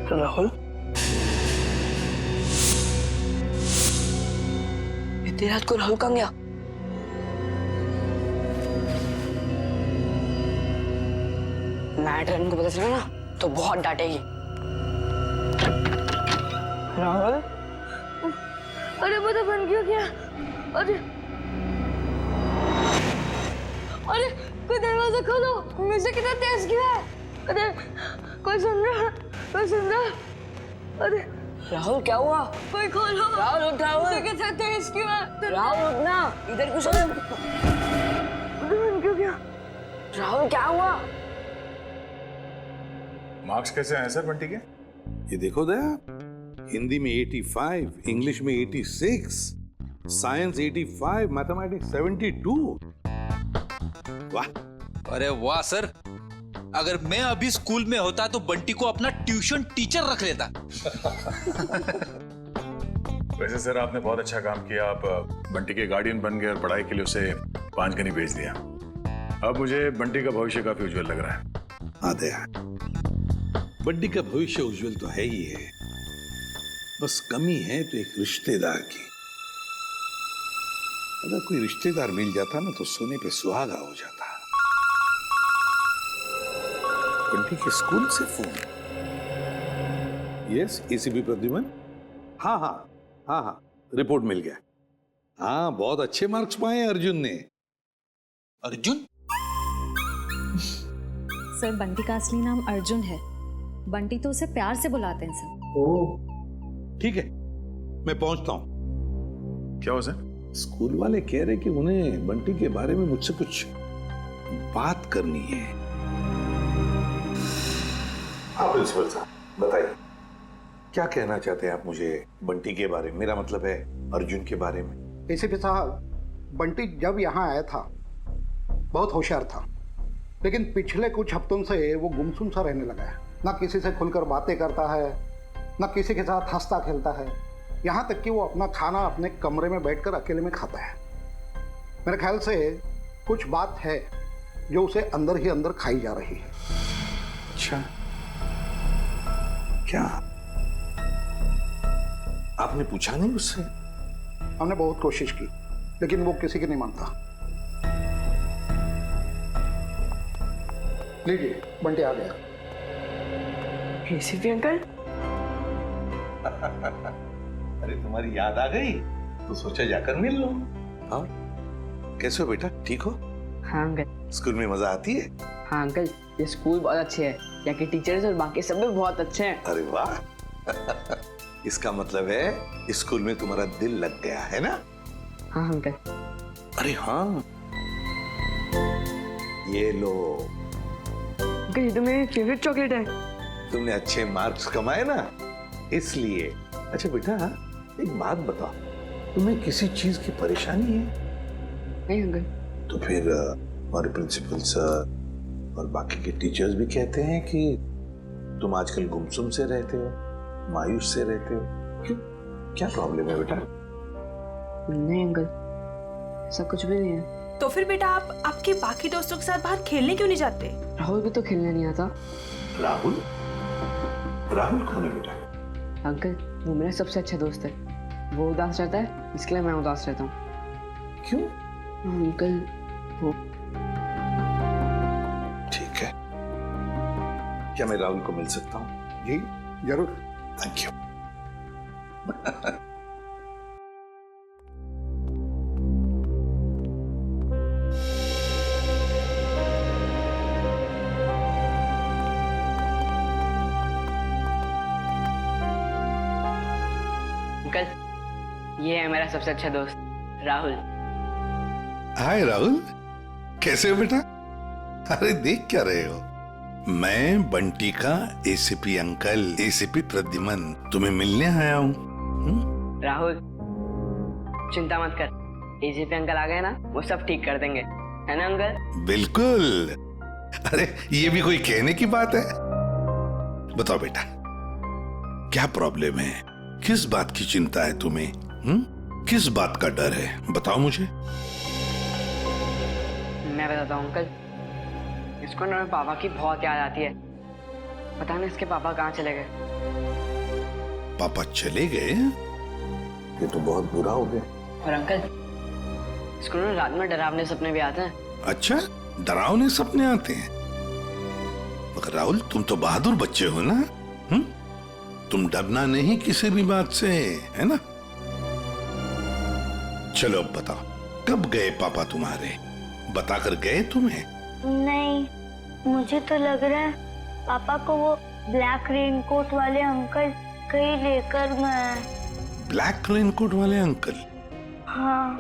राहुल, इतनी रात को राहुल कहाँ गया? मैडम को पता चला ना तो बहुत डांटेगी। राहुल, अरे पता बन क्यों गया? अरे अरे कोई दरवाजा खोलो, म्यूजिक कितना तेज किया है। अरे कोई सुन रहा, कोई सुन रहा। अरे राहुल क्या हुआ? कोई खोलो। राहुल उठ, राहुल। म्यूजिक कितना तेज किया है। राहुल उठना, इधर कुछ पता बन क्यों गया? राहुल क्या हुआ? मार्क्स कैसे आए सर बंटी के? ये देखो दया, हिंदी में 85, इंग्लिश में 86, साइंस 85, मैथमेटिक्स 72। वाह! अरे वाह सर, अगर मैं अभी स्कूल में होता तो बंटी को अपना ट्यूशन टीचर रख लेता। वैसे सर आपने बहुत अच्छा काम किया, आप बंटी के गार्डियन बन गए और पढ़ाई के लिए उसे पांचगनी भेज दिया। अब मुझे बंटी का भविष्य काफी उज्जवल लग रहा है। हाँ दया, बंटी का भविष्य उज्जवल तो है ही है, बस कमी है तो एक रिश्तेदार की। अगर कोई रिश्तेदार मिल जाता ना तो सोने पे सुहागा हो जाता। बंटी के स्कूल से फोन। Yes, ACP Pradyuman. हाँ हाँ हाँ हाँ, रिपोर्ट मिल गया। हाँ, बहुत अच्छे मार्क्स पाए अर्जुन ने। अर्जुन? सर, बंटी का असली नाम अर्जुन है। बंटी तो उसे प्यार से बुलाते हैं सर। ओह, ठीक है, मैं पहुंचता हूं। क्या हो सर? स्कूल वाले कह रहे कि उन्हें बंटी के बारे में मुझसे कुछ बात करनी है। हाँ प्रिंसिपल साहब, बताइए क्या कहना चाहते हैं आप मुझे बंटी के बारे में? मेरा मतलब है अर्जुन के बारे में। एसीपी साहब, बंटी जब यहाँ आया था बहुत होशियार था, लेकिन पिछले कुछ हफ्तों से वो गुमसुम सा रहने लगा है। ना किसी से खुलकर बातें करता है, ना किसी के साथ हंसता खेलता है, यहाँ तक कि वो अपना खाना अपने कमरे में बैठकर अकेले में खाता है। मेरे ख्याल से कुछ बात है जो उसे अंदर ही अंदर खाई जा रही है। अच्छा, क्या आपने पूछा नहीं उससे? हमने बहुत कोशिश की, लेकिन वो किसी की नहीं मानता। लीजिए, बंटी आ गया। ACP uncle. अरे तुम्हारी याद आ गई तो सोचा जाकर मिल लो। और कैसे हो बेटा, ठीक हो? हाँ अंकल। स्कूल में मजा आती है? हाँ अंकल, ये स्कूल बहुत अच्छे है, यहाँ के टीचर्स और बाकी सब भी बहुत अच्छे हैं। अरे वाह! इसका मतलब है स्कूल में तुम्हारा दिल लग गया है ना? हाँ अंकल। अरे हाँ, ये लो। अंकल, ये तो मेरी फेवरेट चॉकलेट है। तुमने अच्छे मार्क्स कमाए ना, इसलिए। अच्छा बेटा, एक बात बताओ, तुम्हें किसी चीज की परेशानी है? नहीं अंकल। तो फिर हमारे प्रिंसिपल सर और बाकी के टीचर्स भी कहते हैं कि तुम आजकल गुमसुम से रहते हो, मायूस से रहते हो। क्यों, क्या प्रॉब्लम है बेटा? नहीं अंकल, ऐसा कुछ भी नहीं है। तो फिर बेटा आप आपके बाकी दोस्तों के साथ बाहर खेलने क्यों नहीं जाते? राहुल भी तो खेलने नहीं आता। राहुल? राहुल कौन है बेटा? अंकल, वो मेरा सबसे अच्छा दोस्त है। वो उदास रहता है, इसके लिए मैं उदास रहता हूँ। क्यों? अंकल वो। ठीक है, क्या मैं राहुल को मिल सकता हूँ? जी जरूर। Thank you. अंकल, ये है मेरा सबसे अच्छा दोस्त राहुल। हाय राहुल, कैसे हो बेटा? अरे देख क्या रहे हो? मैं बंटी का एसीपी अंकल, एसीपी प्रद्युमन तुम्हें मिलने आया हूँ। राहुल, चिंता मत कर, एसीपी अंकल आ गए ना, वो सब ठीक कर देंगे, है ना अंकल? बिल्कुल। अरे ये भी कोई कहने की बात है? बताओ बेटा, क्या प्रॉब्लम है? किस बात की चिंता है तुम्हें? किस बात का डर है? बताओ मुझे। मैं बताता हूँ अंकल, इसको ना मेरे पापा की बहुत याद आती है। पता नहीं इसके पापा कहाँ चले गए। पापा चले गए? ये तो बहुत बुरा हो गया। और अंकल, स्कूल में रात में डरावने सपने भी आते हैं। अच्छा, डरावने सपने आते हैं? मगर राहुल, तुम तो बहादुर बच्चे हो ना? तुम डरना नहीं किसी भी बात से, है ना? चलो अब बताओ, कब गए पापा तुम्हारे? बताकर गए तुम्हें? नहीं, मुझे तो लग रहा है पापा को वो ब्लैक रेनकोट वाले अंकल कहीं लेकर गए। ब्लैक रेनकोट वाले अंकल? हाँ,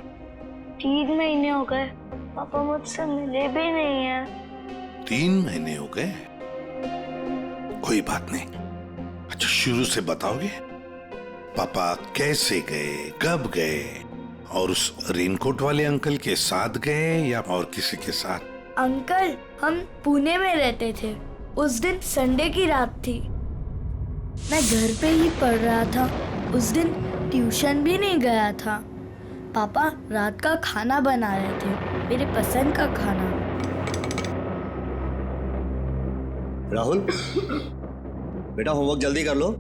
3 महीने हो गए पापा मुझसे मिले भी नहीं है। 3 महीने हो गए? कोई बात नहीं। अच्छा, शुरू से बताओगे? पापा कैसे गए, कब गए, और उस रेनकोट वाले अंकल के साथ गए या और किसी के साथ? अंकल, हम पुणे में रहते थे। उस दिन संडे की रात थी। मैं घर पे ही पढ़ रहा था। उस दिन ट्यूशन भी नहीं गया था। पापा रात का खाना बना रहे थे, मेरे पसंद का खाना। राहुल, बेटा होमवर्क जल्दी कर लो।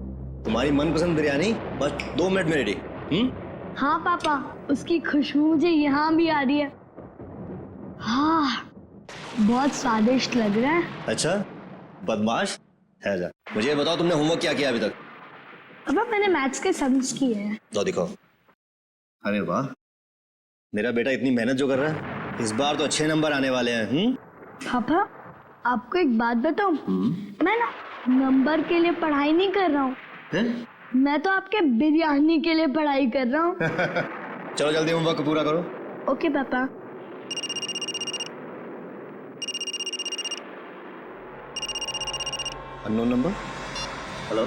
तुम्हारी मनपसंद बिरयानी बस 2 मिनट में रेडी। हाँ पापा, उसकी खुशबू मुझे यहाँ भी आ रही है। हाँ, बहुत स्वादिष्ट लग रहा है। अच्छा, बदमाश है जा। मुझे बताओ, तुमने होमवर्क क्या किया अभी तक? पापा, मैंने मैथ्स के सम्स किए हैं। तो दिखाओ। अरे वाह, मेरा बेटा इतनी मेहनत जो कर रहा है, इस बार तो अच्छे नंबर आने वाले हैं। पापा, आपको एक बात बताऊं? मैं ना नंबर के लिए पढ़ाई नहीं कर रहा हूँ। मैं तो आपके बिरयानी के लिए पढ़ाई कर रहा हूँ। चलो जल्दी होमवर्क पूरा करो। ओके पापा। Unknown number. हेलो,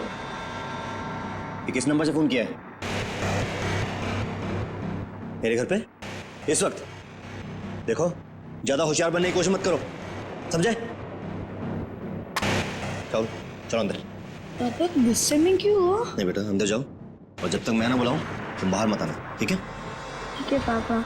ये किस नंबर से फोन किया है? मेरे घर पे इस वक्त? देखो, ज्यादा होशियार बनने की कोशिश मत करो, समझे? चलो चलो अंदर। पापा, गुस्से में क्यों हो? नहीं बेटा, अंदर जाओ, और जब तक मैं ना बुलाऊं तुम बाहर मत आना, ठीक है? ठीक है पापा।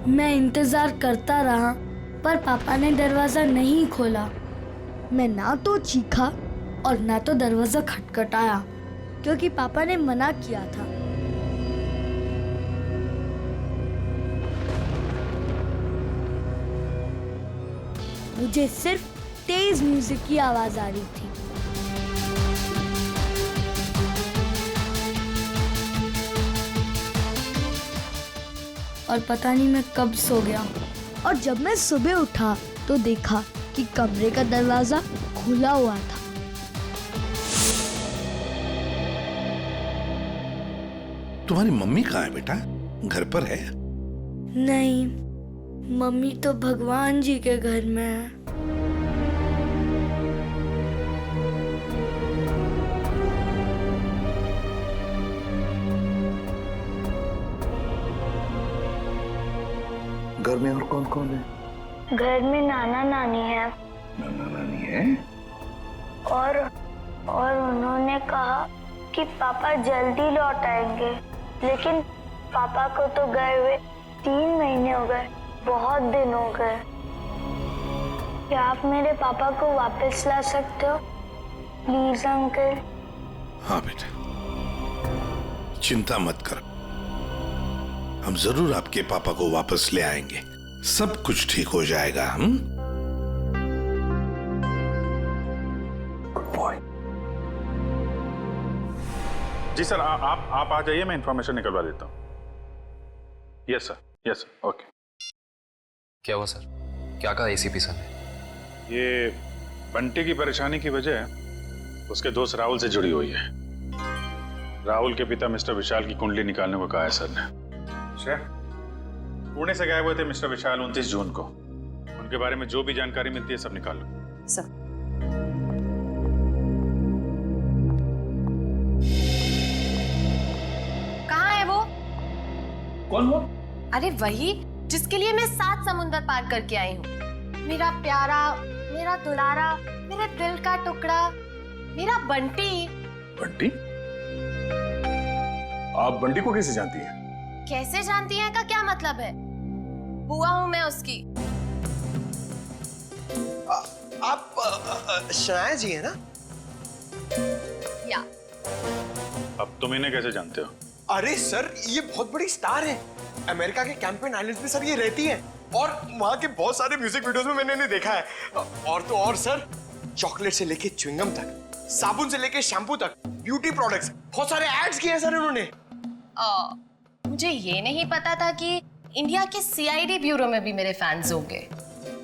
मैं इंतजार करता रहा, पर पापा ने दरवाजा नहीं खोला। मैं ना तो चीखा और ना तो दरवाजा खटखटाया, क्योंकि पापा ने मना किया था। मुझे सिर्फ तेज म्यूजिक की आवाज आ रही थी। और पता नहीं मैं कब सो गया, और जब मैं सुबह उठा तो देखा कि कमरे का दरवाजा खुला हुआ था। तुम्हारी मम्मी कहाँ है बेटा? घर पर है? नहीं, मम्मी तो भगवान जी के घर में है। घर में और कौन कौन है? घर में नाना नानी है। नाना नानी है? और उन्होंने कहा कि पापा जल्दी लौट आएंगे, लेकिन पापा को तो गए हुए 3 महीने हो गए, बहुत दिन हो गए। क्या आप मेरे पापा को वापस ला सकते हो प्लीज अंकल? हाँ बेटा, चिंता मत करो, हम जरूर आपके पापा को वापस ले आएंगे। सब कुछ ठीक हो जाएगा। Good boy. जी सर, आप आ जाइए, मैं इंफॉर्मेशन निकलवा देता हूँ। Yes sir, okay. क्या हुआ सर? क्या कहा एसीपी सर ने? ये बंटी की परेशानी की वजह उसके दोस्त राहुल से जुड़ी हुई है। राहुल के पिता मिस्टर विशाल की कुंडली निकालने को कहा है सर ने। पुणे से गायब हुए थे मिस्टर विशाल 29 जून को। उनके बारे में जो भी जानकारी मिलती है सब निकाल लो। सर, कहाँ है वो? कौन वो? अरे वही जिसके लिए मैं 7 समुंदर पार करके आई हूँ। मेरा प्यारा, मेरा दुलारा, मेरे दिल का टुकड़ा, मेरा बंटी। बंटी? आप बंटी को कैसे जानती हैं? कैसे जानती है का क्या मतलब है? बुआ हूं मैं उसकी। आप शनाया जी है ना? या। अब तुम इन्हें कैसे जानते हो? अरे सर, ये बहुत बड़ी स्टार है। अमेरिका के कैंपेन आइलैंड्स में सर ये रहती है और वहां के बहुत सारे म्यूजिक वीडियोस में मैंने इन्हें देखा है। और तो और सर, चॉकलेट से लेके च्युइंगम तक, साबुन से लेके शैम्पू तक, ब्यूटी प्रोडक्ट्स, बहुत सारे एड्स किए हैं सर इन्होंने। मुझे ये नहीं पता था कि इंडिया के सीआईडी ब्यूरो में भी मेरे फैंस होंगे।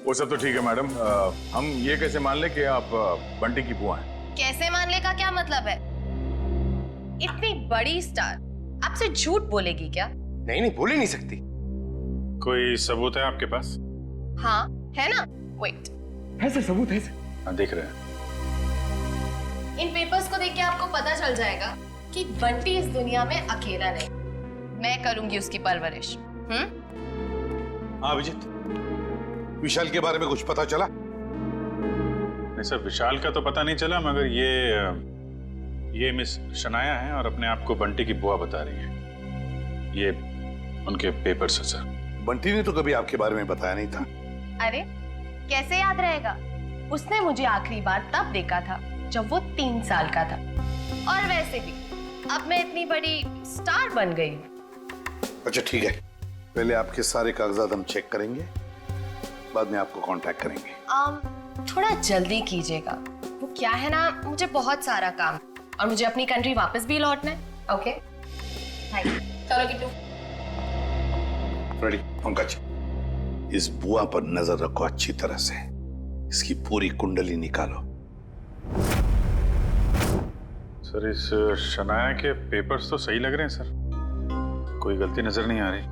वो सब तो ठीक है मैडम, हम ये कैसे मान ले कि आप बंटी की बुआ हैं? कैसे मान ले का क्या मतलब है? इतनी बड़ी स्टार आपसे झूठ बोलेगी क्या? नहीं, बोल ही नहीं सकती। कोई सबूत है आपके पास? हाँ है ना, वेट। है सर, सबूत है सर। हाँ, देख रहे हैं। इन पेपर्स को देख के आपको पता चल जाएगा कि बंटी इस दुनिया में अकेला नहीं, मैं करूंगी उसकी परवरिश। हाँ अभिजीत, विशाल के बारे में कुछ पता चला? नहीं सर, विशाल का तो पता नहीं चला, मगर ये मिस शनाया है और अपने आप को बंटी की बुआ बता रही है। ये उनके पेपर्स है सर। बंटी ने तो कभी आपके बारे में बताया नहीं था। अरे कैसे याद रहेगा? उसने मुझे आखिरी बार तब देखा था जब वो 3 साल का था। और वैसे भी अब मैं इतनी बड़ी स्टार बन गई हूँ। अच्छा ठीक है, पहले आपके सारे कागजात हम चेक करेंगे, बाद में आपको कांटेक्ट करेंगे। थोड़ा जल्दी कीजिएगा, वो क्या है ना, मुझे बहुत सारा काम और मुझे अपनी कंट्री वापस भी लौटना है। ओके चलो किट्टू। रेडी पंकज, इस बुआ पर नजर रखो अच्छी तरह से, इसकी पूरी कुंडली निकालो। सर, इस शनाया के पेपर्स तो सही लग रहे हैं सर, कोई गलती नजर नहीं आ रही।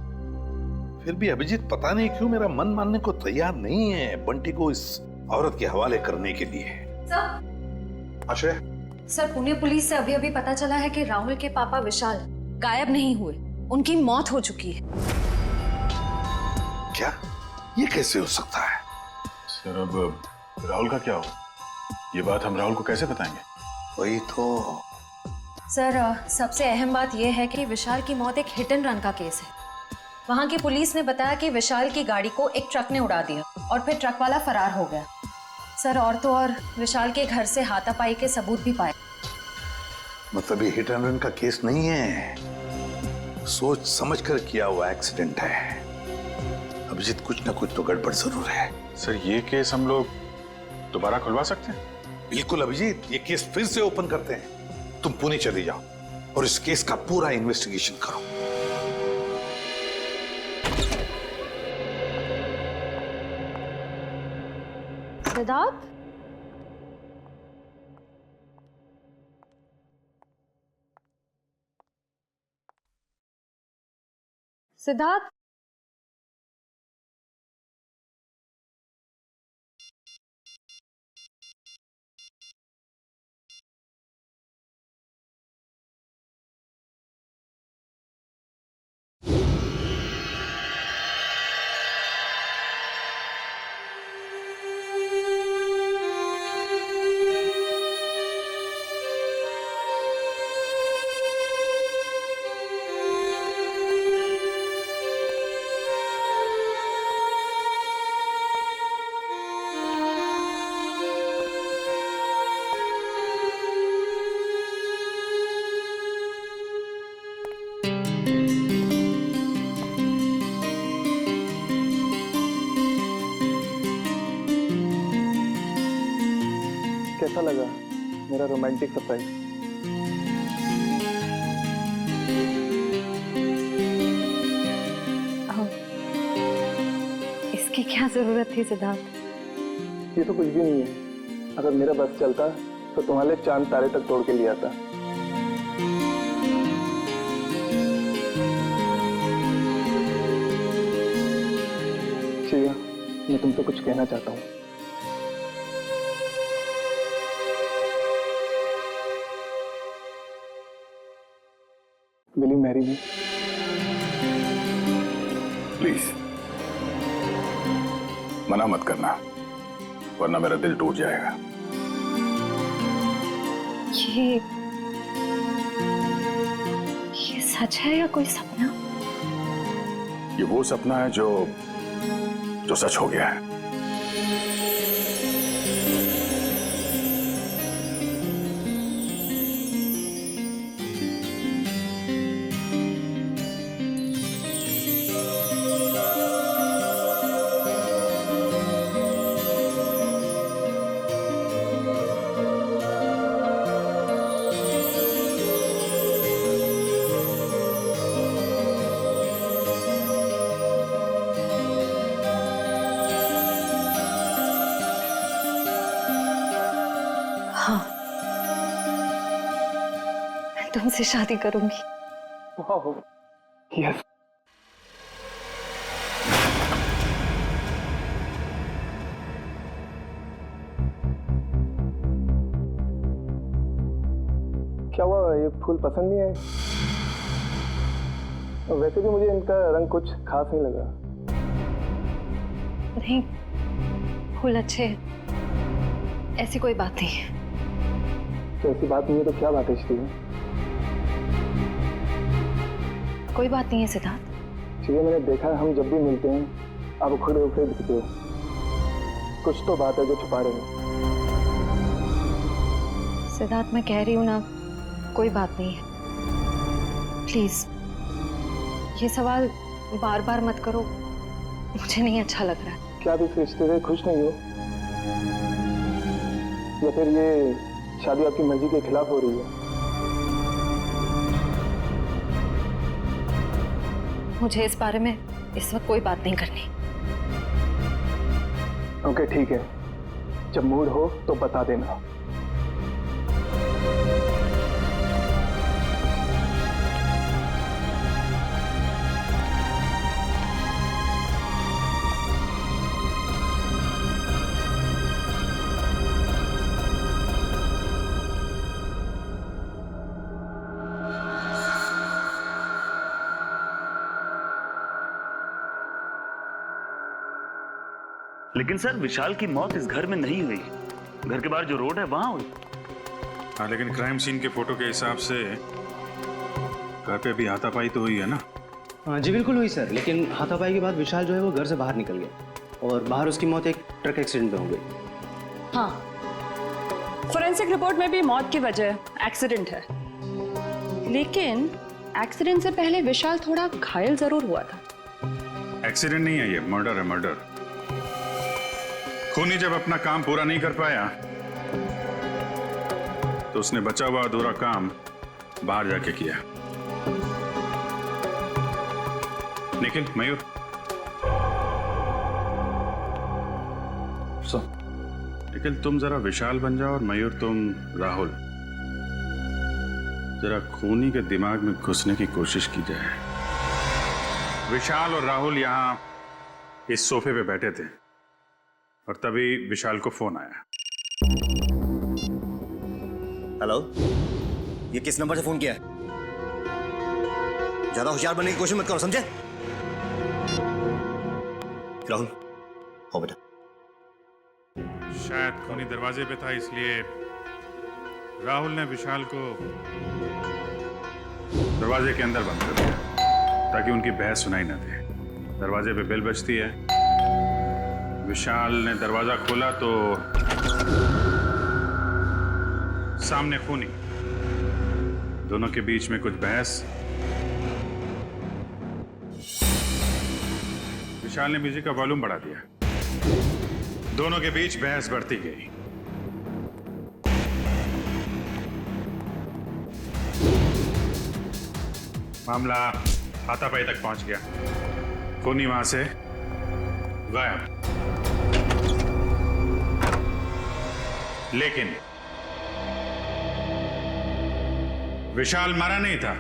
फिर भी अभिजीत पता नहीं क्यों मेरा मन मानने को तैयार नहीं है बंटी को इस औरत के हवाले करने के लिए। सर, आश्रय, सर पुणे पुलिस से अभी पता चला है कि राहुल के पापा विशाल गायब नहीं हुए, उनकी मौत हो चुकी है। क्या? ये कैसे हो सकता है? सर, अब राहुल का क्या हो? ये बात हम राहुल को कैसे बताएंगे? वही तो। सर, सबसे अहम बात यह है कि विशाल की मौत एक हिट एंड रन का केस है। वहां की पुलिस ने बताया कि विशाल की गाड़ी को एक ट्रक ने उड़ा दिया और फिर ट्रक वाला फरार हो गया। सर, और तो और विशाल के घर से हाथापाई के सबूत भी पाए। मतलब ये हिट एंड रन का केस नहीं है, सोच समझ कर किया हुआ एक्सीडेंट है। अभिजीत, कुछ ना कुछ तो गड़बड़ जरूर है। सर, ये केस हम लोग दोबारा खुलवा सकते हैं? बिल्कुल अभिजीत, ये केस फिर से ओपन करते हैं। तुम पुणे चले जाओ और इस केस का पूरा इन्वेस्टिगेशन करो। सिद्धार्थ, सिद्धार्थ, कैसा लगा मेरा रोमांटिक सरप्राइज? इसकी क्या जरूरत थी सिद्धार्थ? ये तो कुछ भी नहीं है। अगर मेरा बस चलता तो तुम्हारे लिए चांद तारे तक तोड़ के लिया था। श्रेया, मैं तुमसे कुछ कहना चाहता हूँ। Will you marry me? Please मना मत करना, वरना मेरा दिल टूट जाएगा। ये सच है या कोई सपना? ये वो सपना है जो सच हो गया है। तुमसे शादी करूंगी। यस। क्या हुआ, ये फूल पसंद नहीं आए? वैसे भी मुझे इनका रंग कुछ खास नहीं लगा। नहीं, फूल अच्छे हैं, ऐसी कोई बात नहीं है। तो ऐसी बात नहीं है तो क्या बात है श्री? कोई बात नहीं है सिद्धार्थ। चलिए, मैंने देखा है हम जब भी मिलते हैं आप उखड़े उखड़े दिखते हो। कुछ तो बात है जो छुपा रहे हो। सिद्धार्थ, मैं कह रही हूँ ना, कोई बात नहीं है। प्लीज ये सवाल बार बार मत करो, मुझे नहीं अच्छा लग रहा है। क्या आप इस रिश्ते से खुश नहीं हो, या फिर ये शादी आपकी मर्जी के खिलाफ हो रही है? मुझे इस बारे में इस वक्त कोई बात नहीं करनी। ओके, ठीक है, जब मूड हो तो बता देना। लेकिन सर, विशाल की मौत इस घर में नहीं हुई, घर के बाहर जो रोड है वहां हुई। हाँ, लेकिन क्राइम सीन के फोटो के हिसाब से घर पे भी हाथापाई तो हुई है ना? हाँ जी बिल्कुल हुई सर, लेकिन हाथापाई के बाद विशाल जो है वो घर से बाहर निकल गया और बाहर उसकी मौत एक ट्रक एक्सीडेंट में हो गई। हाँ, फोरेंसिक रिपोर्ट में भी मौत की वजह एक्सीडेंट है, लेकिन एक्सीडेंट से पहले विशाल थोड़ा घायल जरूर हुआ था। एक्सीडेंट नहीं है, ये मर्डर है, मर्डर। खूनी जब अपना काम पूरा नहीं कर पाया तो उसने बचा हुआ अधूरा काम बाहर जाके किया। निखिल, मयूर, निखिल तुम जरा विशाल बन जाओ और मयूर तुम राहुल। जरा खूनी के दिमाग में घुसने की कोशिश की जाए। विशाल और राहुल यहां इस सोफे पे बैठे थे और तभी विशाल को फोन आया। हेलो, ये किस नंबर से फोन किया है? ज्यादा होशियार बनने की कोशिश मत करो, समझे? राहुल, हो बेटा। शायद खूनी दरवाजे पे था, इसलिए राहुल ने विशाल को दरवाजे के अंदर बंद कर दिया ताकि उनकी बहस सुनाई न दे। दरवाजे पे बेल बजती है, विशाल ने दरवाजा खोला तो सामने खूनी, दोनों के बीच में कुछ बहस। विशाल ने म्यूजिक का वॉल्यूम बढ़ा दिया, दोनों के बीच बहस बढ़ती गई। मामला हाथापाई तक पहुंच गया, खूनी वहां से गायब। लेकिन विशाल मरा नहीं था।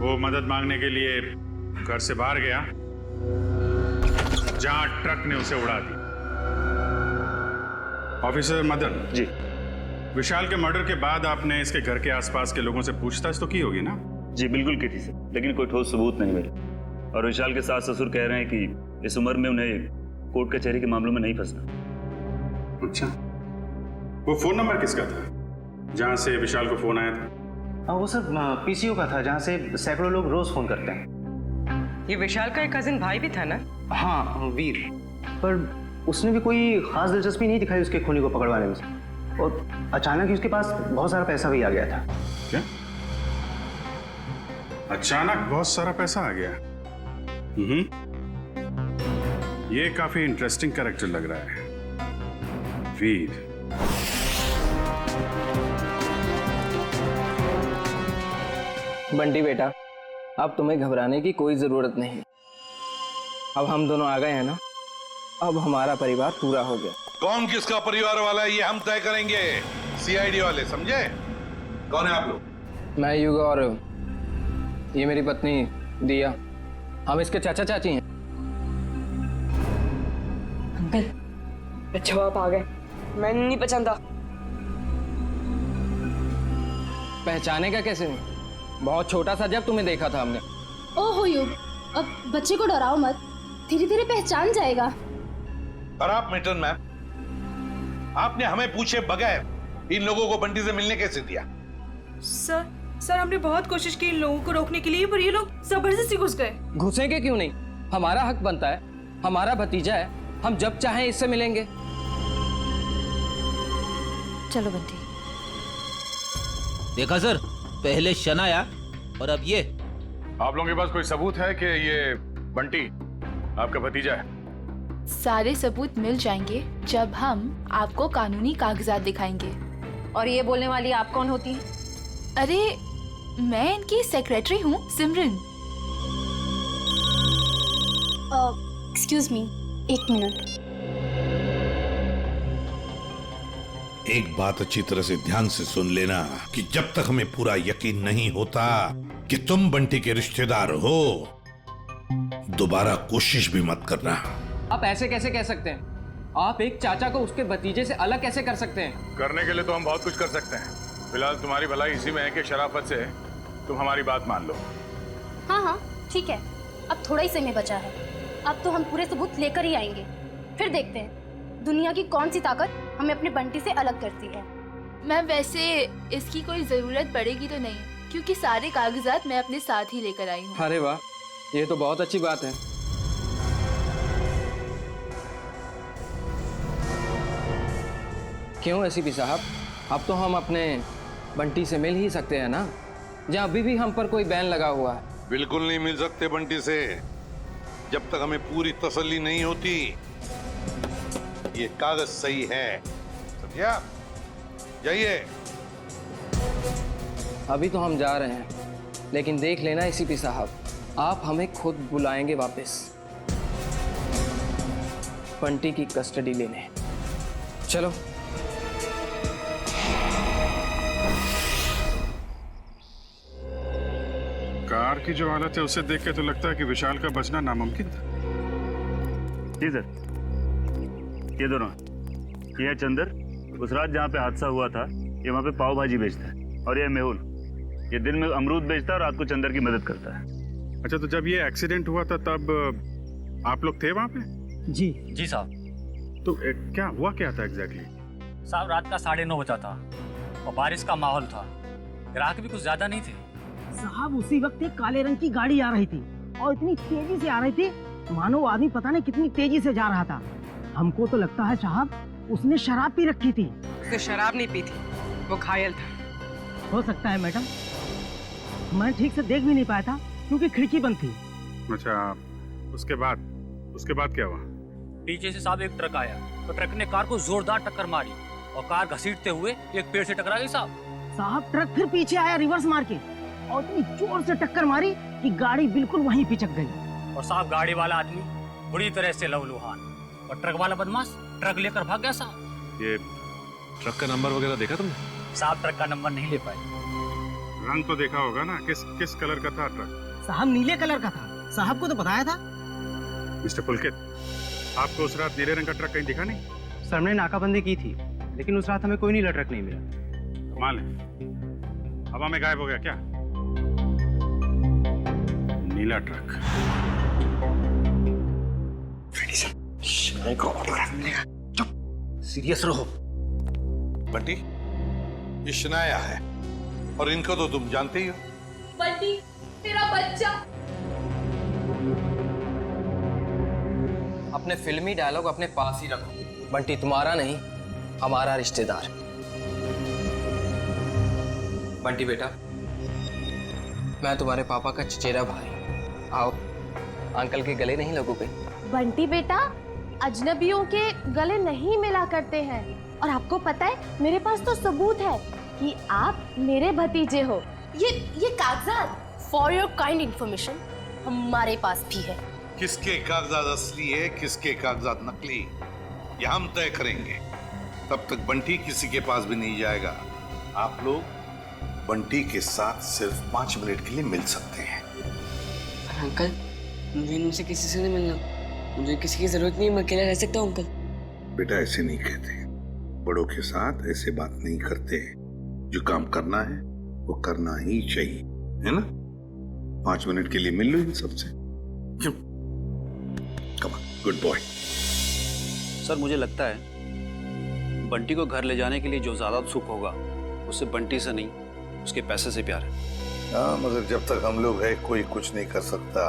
वो मदद मांगने के लिए घर से बाहर गया जहां ट्रक ने उसे उड़ा दी। ऑफिसर मदन जी, विशाल के मर्डर के बाद आपने इसके घर के आसपास के लोगों से पूछताछ तो की होगी ना? जी बिल्कुल की थी सर, लेकिन कोई ठोस सबूत नहीं मिले। और विशाल के सास ससुर कह रहे हैं कि इस उम्र में उन्हें कोर्ट कचहरी के मामलों में नहीं फंसना। अच्छा, वो फोन नंबर किसका था जहां से विशाल को फोन आया था? हाँ, वो सर पीसीओ का था, जहाँ से सैकड़ों लोग रोज फोन करते हैं। ये विशाल का एक कजिन भाई भी था ना? हाँ, वीर। पर उसने भी कोई खास दिलचस्पी नहीं दिखाई उसके खूनी को पकड़वाने में, और अचानक ही उसके पास बहुत सारा पैसा भी आ गया था। क्या? अचानक बहुत सारा पैसा आ गया? ये काफी इंटरेस्टिंग कैरेक्टर लग रहा है, वीर। बंटी बेटा, अब तुम्हें घबराने की कोई जरूरत नहीं। अब हम दोनों आ गए हैं ना, अब हमारा परिवार पूरा हो गया। कौन किसका परिवार वाला है ये हम तय करेंगे, सीआईडी वाले, समझे? कौन है आप लोग? मैं युग और ये मेरी पत्नी दिया, हम इसके चाचा चाची हैं। अंकल, अच्छा आप आ गए, मैंने नहीं पहचाना। पहचाने का कैसे नहीं? बहुत छोटा सा जब तुम्हें देखा था हमने। ओहो युग, अब बच्चे को डराओ मत, धीरे धीरे पहचान जाएगा। और आप मिल्टन मैम, आपने हमें पूछे बगैर इन लोगों को बंटी से मिलने कैसे दिया? सर हमने बहुत कोशिश की इन लोगों को रोकने के लिए, पर ये लोग जबरदस्ती घुस गए। घुसेंगे क्यों नहीं? हमारा हक बनता है, हमारा भतीजा है, हम जब चाहें इससे मिलेंगे। चलो बंटी। देखा सर, पहले शनाया और अब ये। आप लोगों के पास कोई सबूत है कि ये बंटी आपका भतीजा है? सारे सबूत मिल जाएंगे जब हम आपको कानूनी कागजात दिखाएंगे। और ये बोलने वाली आप कौन होती हैं? अरे मैं इनकी सेक्रेटरी हूँ, सिमरन। एक्सक्यूज मी, एक मिनट। एक बात अच्छी तरह से ध्यान से सुन लेना कि जब तक हमें पूरा यकीन नहीं होता कि तुम बंटी के रिश्तेदार हो, दोबारा कोशिश भी मत करना। आप ऐसे कैसे कह सकते हैं? आप एक चाचा को उसके भतीजे से अलग कैसे कर सकते हैं? करने के लिए तो हम बहुत कुछ कर सकते हैं। फिलहाल तुम्हारी भलाई इसी में है कि शराफत से तुम हमारी बात मान लो। हाँ ठीक है, अब थोड़ा ही समय बचा है। अब तो हम पूरे सबूत लेकर ही आएंगे, फिर देखते हैं दुनिया की कौन सी ताकत हमें अपने बंटी से अलग करती है। मैम वैसे इसकी कोई जरूरत पड़ेगी तो नहीं, क्योंकि सारे कागजात मैं अपने साथ ही लेकर आई हूँ। अरे वाह, ये तो बहुत अच्छी बात है। क्यों एसीपी साहब, अब तो हम अपने बंटी से मिल ही सकते हैं ना, जहाँ अभी भी हम पर कोई बैन लगा हुआ है। बिल्कुल नहीं मिल सकते बंटी से, जब तक हमें पूरी तसल्ली नहीं होती ये कागज सही है। समझिए? जाइए। अभी तो हम जा रहे हैं, लेकिन देख लेना एसीपी साहब, आप हमें खुद बुलाएंगे वापस बंटी की कस्टडी लेने। चलो। कार की जो हालत है उसे देख के तो लगता है कि विशाल का बचना नामुमकिन था। जी सर, ये दोनों, ये है चंदर, उस रात जहाँ पे हादसा हुआ था ये वहाँ पे पाव भाजी बेचता है, और ये मेहुल, ये दिन में अमरूद बेचता है और रात को चंदर की मदद करता है। अच्छा, तो जब ये एक्सीडेंट हुआ था तब आप लोग थे वहाँ पे? जी साहब। तो क्या हुआ, क्या था एग्जैक्टली? साहब रात का 9:30 बजा था और बारिश का माहौल था, ग्राहक भी कुछ ज्यादा नहीं थे। साहब उसी वक्त एक काले रंग की गाड़ी आ रही थी और इतनी तेजी से आ रही थी मानो वो आदमी पता नहीं कितनी तेजी से जा रहा था। हमको तो लगता है साहब उसने शराब पी रखी थी। उसने शराब नहीं पी थी, वो घायल था। हो सकता है मैडम, मैं ठीक से देख भी नहीं पाया था क्योंकि खिड़की बंद थी। अच्छा, उसके बाद क्या हुआ? पीछे से साहब एक ट्रक आया, तो ट्रक ने कार को जोरदार टक्कर मारी और कार घसीटते हुए एक पेड़ से टकरा गई साहब ट्रक फिर पीछे आया रिवर्स मार के और इतनी जोर से टक्कर मारी कि गाड़ी बिल्कुल वहीं पिचक गई। और साहब गाड़ी वाला आदमी बुरी तरह से लहूलुहान और ट्रक वाला बदमाश ट्रक लेकर भाग गया साहब। ये ट्रक का नंबर वगैरह देखा तुमने? साहब ट्रक का नंबर नहीं ले पाए। रंग तो देखा होगा ना, किस कलर का था ट्रक? साहब नीले कलर का था, साहब को तो बताया था। मिस्टर पुलकित, आपको उस रात नीले रंग का ट्रक कहीं दिखा नहीं? सर हमने नाकाबंदी की थी, लेकिन उस रात हमें कोई नीला ट्रक नहीं मिला। कमाल है, हवा में गायब हो गया क्या नीला ट्रक? फ्रेडी सर, शनाया को ऑटोग्राफ मिलेगा। चुप, सीरियस रहो। बंटी, ये शनाया है और इनको तो तुम जानते ही हो। बंटी, तेरा बच्चा। अपने फिल्मी डायलॉग अपने पास ही रखो। बंटी तुम्हारा नहीं, हमारा रिश्तेदार। बंटी बेटा, मैं तुम्हारे पापा का चचेरा भाई। आओ, अंकल के गले नहीं लगोगे? बंटी बेटा, अजनबियों के गले नहीं मिला करते हैं। और आपको पता है, मेरे पास तो सबूत है कि आप मेरे भतीजे हो। ये कागजात फॉर योर काइंड इंफॉर्मेशन हमारे पास भी है। किसके कागजात असली है, किसके कागजात नकली, ये हम तय करेंगे। तब तक बंटी किसी के पास भी नहीं जाएगा। आप लोग बंटी के साथ सिर्फ 5 मिनट के लिए मिल सकते हैं। अंकल, मुझे इनसे किसी से नहीं मिलना, मुझे किसी की जरूरत नहीं, मैं अकेला रह सकता हूँ अंकल। बेटा ऐसे नहीं कहते, बड़ों के साथ ऐसे बात नहीं करते। जो काम करना है वो करना ही चाहिए, है ना? 5 मिनट के लिए मिल लो इन सबसे। Come on, good boy. Sir मुझे लगता है बंटी को घर ले जाने के लिए जो ज्यादा सुख होगा उससे बंटी से नहीं, उसके पैसे से प्यार है। हाँ, मगर जब तक हम लोग हैं कोई कुछ नहीं कर सकता।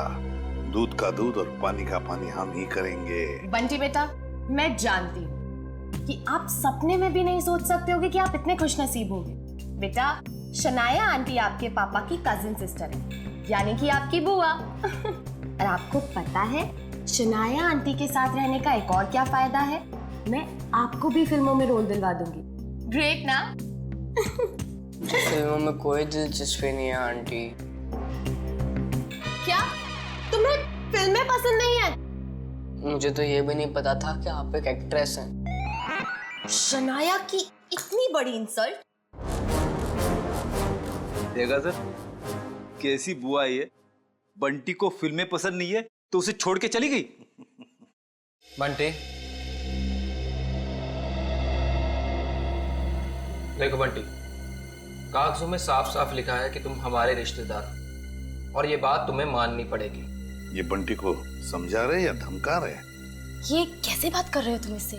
दूध का दूध और पानी का पानी हम ही करेंगे। बंटी बेटा, मैं जानती हूँ कि आप सपने में भी नहीं सोच सकते होगे कि आप इतने खुशनसीब होंगे। बेटा, शनाया आंटी आपके पापा की कजिन सिस्टर है, यानी कि आपकी बुआ। और आपको पता है शनाया आंटी के साथ रहने का एक और क्या फायदा है? मैं आपको भी फिल्मों में रोल दिलवा दूंगी। ग्रेट ना? फिल्मों में कोई दिलचस्पी नहीं है आंटी। क्या तुम्हें फिल्में पसंद नहीं है? मुझे तो ये भी नहीं पता था कि आप एक एक्ट्रेस हैं। शनाया की इतनी बड़ी इंसल्ट। देखा सर, कैसी बुआ है ये? बंटी को फिल्में पसंद नहीं है तो उसे छोड़ के चली गई। बंटी, देखो बंटी, कागजों में साफ साफ लिखा है कि तुम हमारे रिश्तेदार हो और ये बात तुम्हें माननी पड़ेगी। ये बंटी को समझा रहे या धमका रहे? ये कैसे बात कर रहे हो तुम इससे?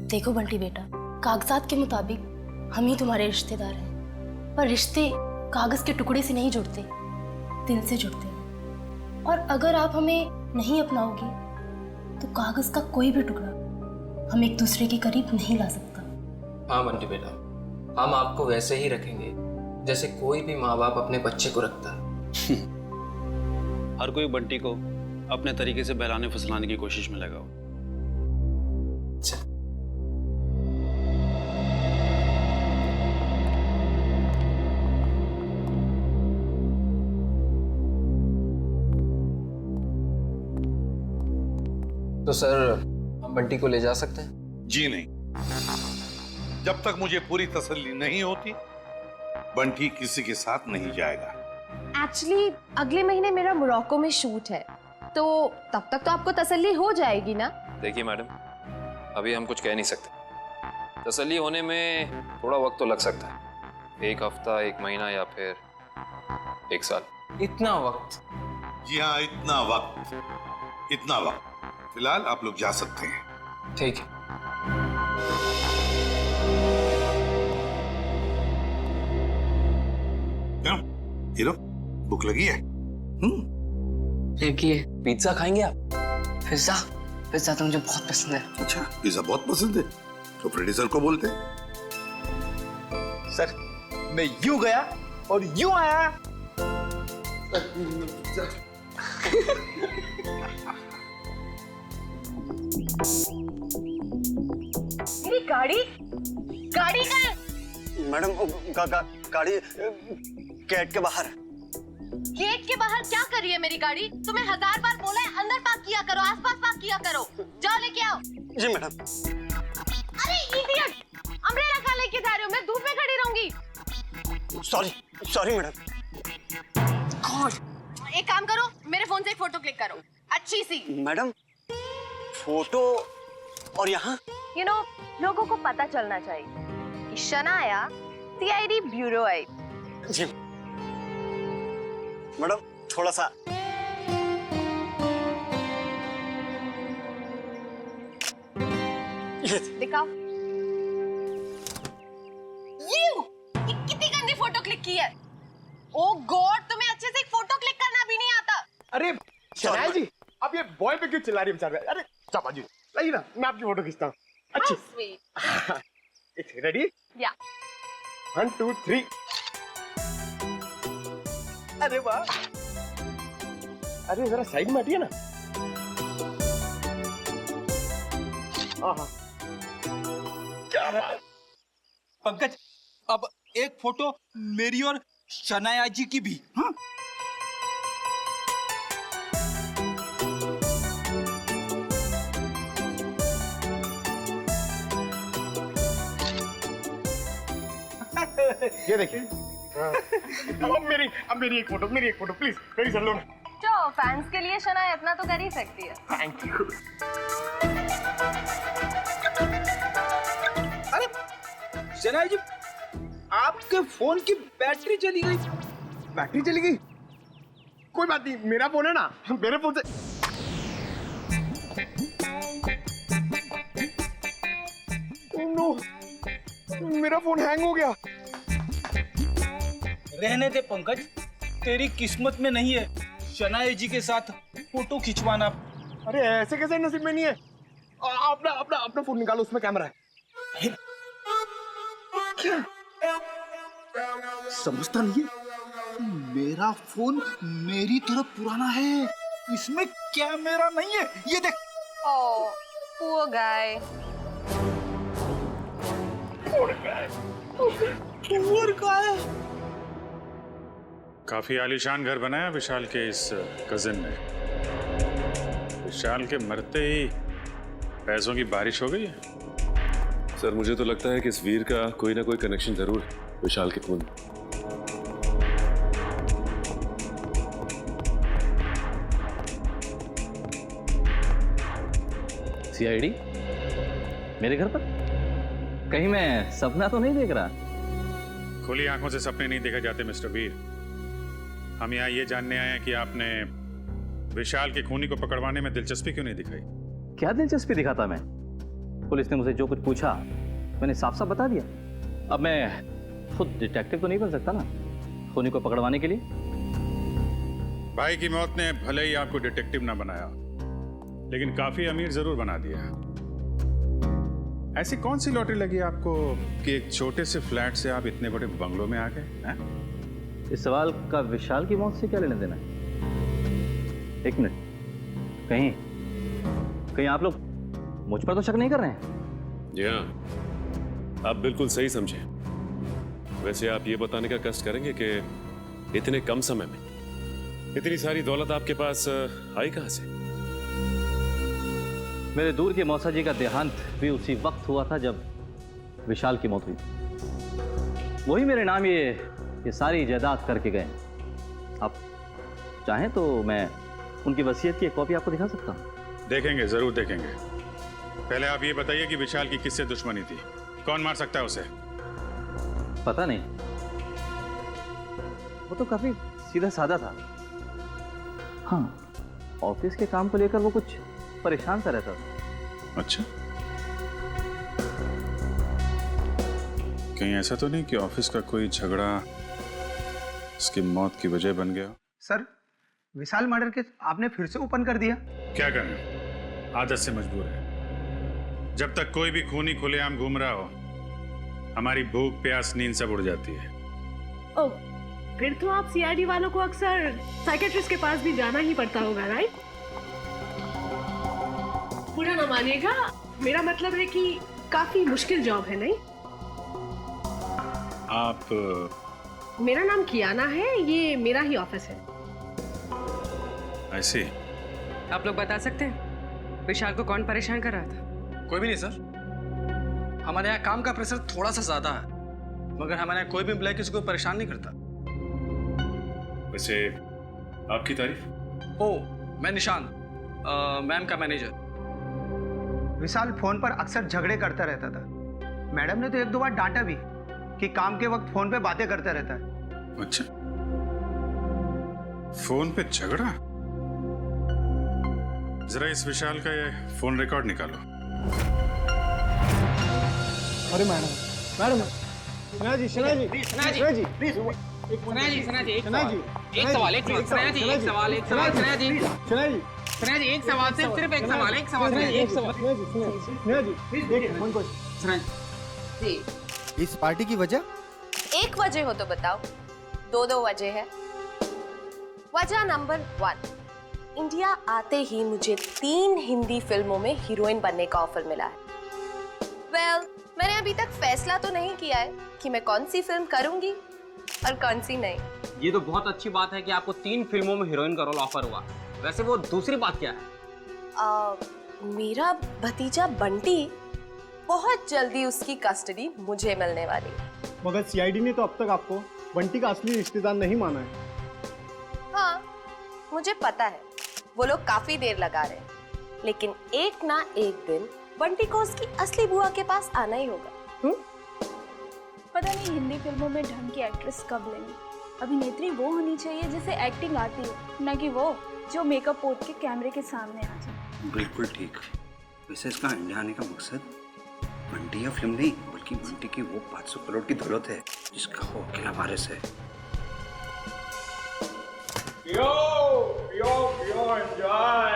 देखो बंटी बेटा, कागजात के मुताबिक हम ही तुम्हारे रिश्तेदार हैं, पर रिश्ते कागज के टुकड़े से नहीं जुड़ते, दिल से जुड़ते हैं। और अगर आप हमें नहीं अपनाओगे तो कागज का कोई भी टुकड़ा हम एक दूसरे के करीब नहीं ला सकता। हाँ बंटी बेटा, हम आपको वैसे ही रखेंगे जैसे कोई भी माँ बाप अपने बच्चे को रखता है। हर कोई बंटी को अपने तरीके से बहलाने फुसलाने की कोशिश में लगा हो। तो सर, हम बंटी को ले जा सकते हैं? जी नहीं, जब तक मुझे पूरी तसल्ली नहीं होती बंटी किसी के साथ नहीं जाएगा। एक्चुअली अगले महीने मेरा मोरक्को में शूट है, तो तब तक तो आपको तसल्ली हो जाएगी ना? देखिए मैडम, अभी हम कुछ कह नहीं सकते। तसल्ली होने में थोड़ा वक्त तो लग सकता है, 1 हफ्ता, 1 महीना या फिर 1 साल। इतना वक्त? जी हाँ, इतना वक्त। फिलहाल आप लोग जा सकते हैं। ठीक है। क्यों हीरो, भूख लगी है? लगी है। पिज्जा खाएंगे आप? पिज्जा तो मुझे बहुत पसंद है। अच्छा, पिज्जा बहुत पसंद है तो फ्रेडी सर को बोलते। सर, मैं यूं गया और यूं आया। मेरी गाड़ी कहाँ है? मैडम, गाड़ी गेट के बाहर। गेट के बाहर क्या कर रही है मेरी गाड़ी? तुम्हें 1000 बार बोला है अंदर पार्क किया करो, आसपास पार्क किया करो। जाओ लेके आओ। जी मैडम। अरे इडियट, अम्ब्रेला कहाँ लेके जा रहे हो? मैं धूप में खड़ी रहूंगी। Sorry madam. एक काम करो, मेरे फोन से एक फोटो क्लिक करो, अच्छी सी। मैडम, फोटो और यहाँ? लोगों को पता चलना चाहिए कि शनाया सीआईडी ब्यूरो है। जी मैडम, थोड़ा सा। दिखाओ। ये कितनी गंदी फोटो क्लिक की है। ओ गॉड, तुम्हें अच्छे से एक फोटो क्लिक करना भी नहीं आता। अरे शनाया जी, आप ये बॉय पे क्यों चिल्ला रही हैं? अरे चापा जी लाइए ना, मैं आपकी फोटो खींचता हूँ। अच्छी स्वीट। रेडी? या 1 2 3। अरे वाह, अरे जरा साइड में हटिए ना। क्या बात। पंकज, अब एक फोटो मेरी और शनाया जी की भी। हाँ? ये देखिए। अब मेरी एक फोटो प्लीज, मेरी सर लो। जो फैंस के लिए शनाया इतना तो कर ही सकती है। Thank you. अरे शनाया जी, आपके फोन की बैटरी चली गई। बैटरी चली गई? कोई बात नहीं, मेरा फोन है ना, मेरे फोन से। नो, मेरा फोन हैंग हो गया। रहने दे पंकज, तेरी किस्मत में नहीं है शनाया जी के साथ फोटो खिंचवाना। अरे ऐसे कैसे नसीब में नहीं है? अपना फोन निकालो, उसमें कैमरा है। क्या समझता नहीं है? मेरा फोन मेरी तरह पुराना है, इसमें कैमरा नहीं है। ये देख। ओह, poor guy। Poor guy। काफी आलीशान घर बनाया विशाल के इस कजिन ने। विशाल के मरते ही पैसों की बारिश हो गई है। सर मुझे तो लगता है कि इस वीर का कोई ना कोई कनेक्शन जरूर है विशाल के खून। सीआईडी मेरे घर पर? कहीं मैं सपना तो नहीं देख रहा? खुली आंखों से सपने नहीं देखे जाते मिस्टर वीर। हम यहाँ ये जानने आए हैं कि आपने विशाल के खूनी को पकड़वाने में दिलचस्पी क्यों नहीं दिखाई? क्या दिलचस्पी दिखाता मैं? पुलिस ने मुझे जो कुछ पूछा मैंने साफ साफ बता दिया। अब मैं खुद डिटेक्टिव तो नहीं बन सकता ना खूनी को पकड़वाने के लिए। भाई की मौत ने भले ही आपको डिटेक्टिव ना बनाया, लेकिन काफी अमीर जरूर बना दिया। ऐसी कौन सी लॉटरी लगी आपको कि एक छोटे से फ्लैट से आप इतने बड़े बंगलों में आ गए? इस सवाल का विशाल की मौत से क्या लेना देना है? एक मिनट, कहीं आप लोग मुझ पर तो शक नहीं कर रहे हैं? जी हाँ, आप बिल्कुल सही समझे। वैसे आप ये बताने का कष्ट करेंगे कि इतने कम समय में इतनी सारी दौलत आपके पास आई कहां से? मेरे दूर के मौसा जी का देहांत भी उसी वक्त हुआ था जब विशाल की मौत हुई। वही मेरे नाम ये सारी जायदाद करके गए। आप चाहें तो मैं उनकी वसीयत की एक कॉपी आपको दिखा सकता हूं। देखेंगे, जरूर देखेंगे। पहले आप ये बताइए कि विशाल की किससे दुश्मनी थी? कौन मार सकता है उसे? पता नहीं, वो तो काफी सीधा साधा था। हाँ, ऑफिस के काम को लेकर वो कुछ परेशान सा रहता था। अच्छा, कहीं ऐसा तो नहीं कि ऑफिस का कोई झगड़ा उसकी मौत की वजह बन गया? सर, विशाल मर्डर केस आपने फिर से ओपन कर दिया। क्या करें, आदत से मजबूर है। जब तक कोई भी खूनी खुलेआम घूम रहा हो, हमारी भूख प्यास नींद सब उड़ जाती है। ओह, फिर तो आप सीआईडी वालों को अक्सर साइकेट्रिस्ट के पास भी जाना ही पड़ता होगा, राइट? बुरा ना मानिएगा, मेरा मतलब है कि काफी मुश्किल जॉब है, नहीं? आप? मेरा नाम कियाना है, ये मेरा ही ऑफिस है। ऐसे? आप लोग बता सकते हैं विशाल को कौन परेशान कर रहा था? कोई भी नहीं सर, हमारे यहाँ काम का प्रेशर थोड़ा सा ज्यादा है, मगर हमारे यहाँ कोई भी एम्प्लॉय किसी को परेशान नहीं करता। वैसे आपकी तारीफ? ओ, मैं निशान, मैम का मैनेजर। विशाल फोन पर अक्सर झगड़े करता रहता था। मैडम ने तो एक दो बार डांटा भी कि काम के वक्त फोन पे बातें करता रहता है। अच्छा, फोन पे झगड़ा? जरा इस विशाल का ये फोन रिकॉर्ड निकालो। अरे madam madam Sanaya ji Sanaya ji Sanaya ji please Sanaya ji एक सवाल एक सनाया जी एक सवाल सनाया जी एक सवाल सिर्फ एक सवाल सनाया जी जी इस पार्टी की वजह एक वजह हो तो बताओ। दो वजह है। वजह नंबर 1, इंडिया आते ही मुझे 3 हिंदी फिल्मों में हीरोइन बनने का ऑफर मिला है। मैंने अभी तक फैसला तो नहीं किया है कि मैं कौन सी फिल्म करूंगी और कौन सी नहीं। ये तो बहुत अच्छी बात है कि आपको 3 फिल्मों में हीरोइन का रोल ऑफर हुआ। वैसे वो दूसरी बात क्या है? मेरा भतीजा बंटी, बहुत जल्दी उसकी कस्टडी मुझे मिलने वाली है। मगर सीआईडी ने तो अब तक आपको बंटी का असली रिश्तेदार नहीं माना है। हाँ, मुझे पता है वो लोग काफी देर लगा रहे हैं, लेकिन एक ना एक दिन बंटी को उसकी असली बुआ के पास आना ही होगा। पता नहीं हिंदी फिल्मों में ढंग की एक्ट्रेस कब लेंगे। अभिनेत्री वो होनी चाहिए जिसे एक्टिंग आती हो, न कि वो जो मेकअप पोत के कैमरे के सामने आ जाए। बिल्कुल ठीक। वैसे इसका इंडिया आने का मकसद बंटी या फिल्म नहीं, बल्कि बंटी की वो 500 करोड़ की दौलत है जिसका वो अकेला वारिस है। पियो एंजॉय।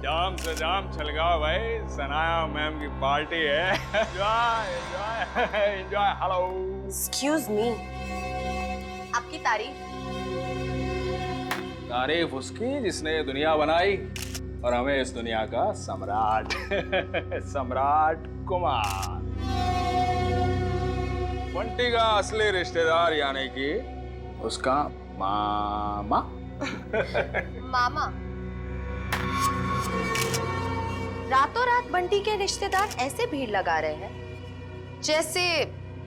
जाम से जाम छलगाओ भाई, सनाया मैम की पार्टी है। एंजॉय। हेलो। एक्सक्यूज मी, आपकी तारीफ उसकी जिसने ये दुनिया बनाई और हमें इस दुनिया का सम्राट सम्राट कुमार। बंटी का असली रिश्तेदार यानी कि उसका मामा। मामा? रातों रात बंटी के रिश्तेदार ऐसे भीड़ लगा रहे हैं जैसे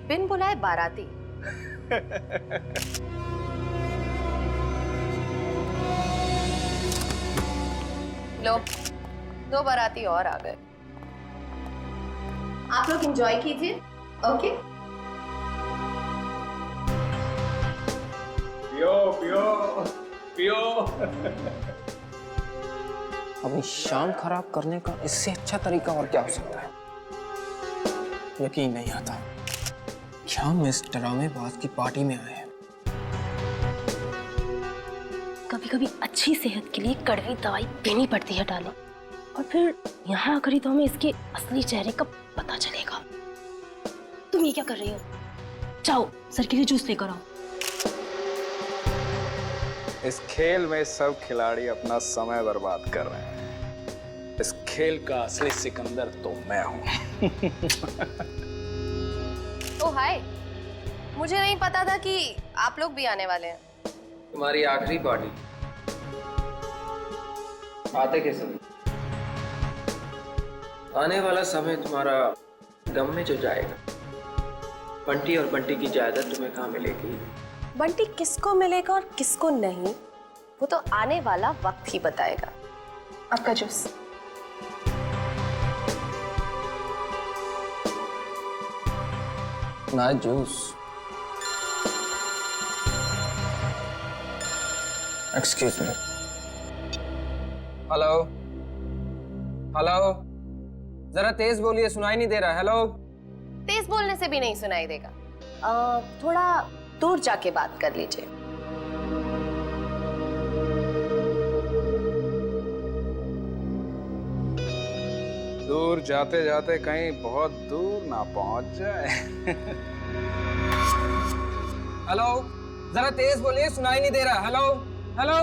बिन बुलाए बाराती। लो, 2 बाराती और आ गए। आप लोग एंजॉय कीजिए। ओके? पियो। अपनी शाम खराब करने का इससे अच्छा तरीका और क्या हो सकता है? यकीन नहीं आता कि हम इस ड्रामेबाज की पार्टी में आए हैं। कभी कभी अच्छी सेहत के लिए कड़वी दवाई पीनी पड़ती है डालो, और फिर यहाँ आकर ही तो हमें इसके असली चेहरे का पता चलेगा। तुम ये क्या कर रही हो? जाओ सर के लिए जूस लेकर आओ। इस खेल में सब खिलाड़ी अपना समय बर्बाद कर रहे हैं। इस खेल का असली सिकंदर तो मैं हूं। ओ हाय, मुझे नहीं पता था कि आप लोग भी आने वाले हैं। तुम्हारी आखिरी पार्टी आते के समय, आने वाला समय तुम्हारा गम में जो जाएगा। बंटी और बंटी की जायदाद तुम्हें कहाँ मिलेगी? बंटी किसको मिलेगा और किसको नहीं, वो तो आने वाला वक्त ही बताएगा। आपका जूस। ना juice. Excuse me. Hello hello, जरा तेज बोलिए, सुनाई नहीं दे रहा। हेलो। तेज बोलने से भी नहीं सुनाई देगा। थोड़ा दूर जाके बात कर लीजिए। दूर जाते जाते कहीं बहुत दूर ना पहुंच जाए। हेलो, जरा तेज बोलिए, सुनाई नहीं दे रहा। Hello hello.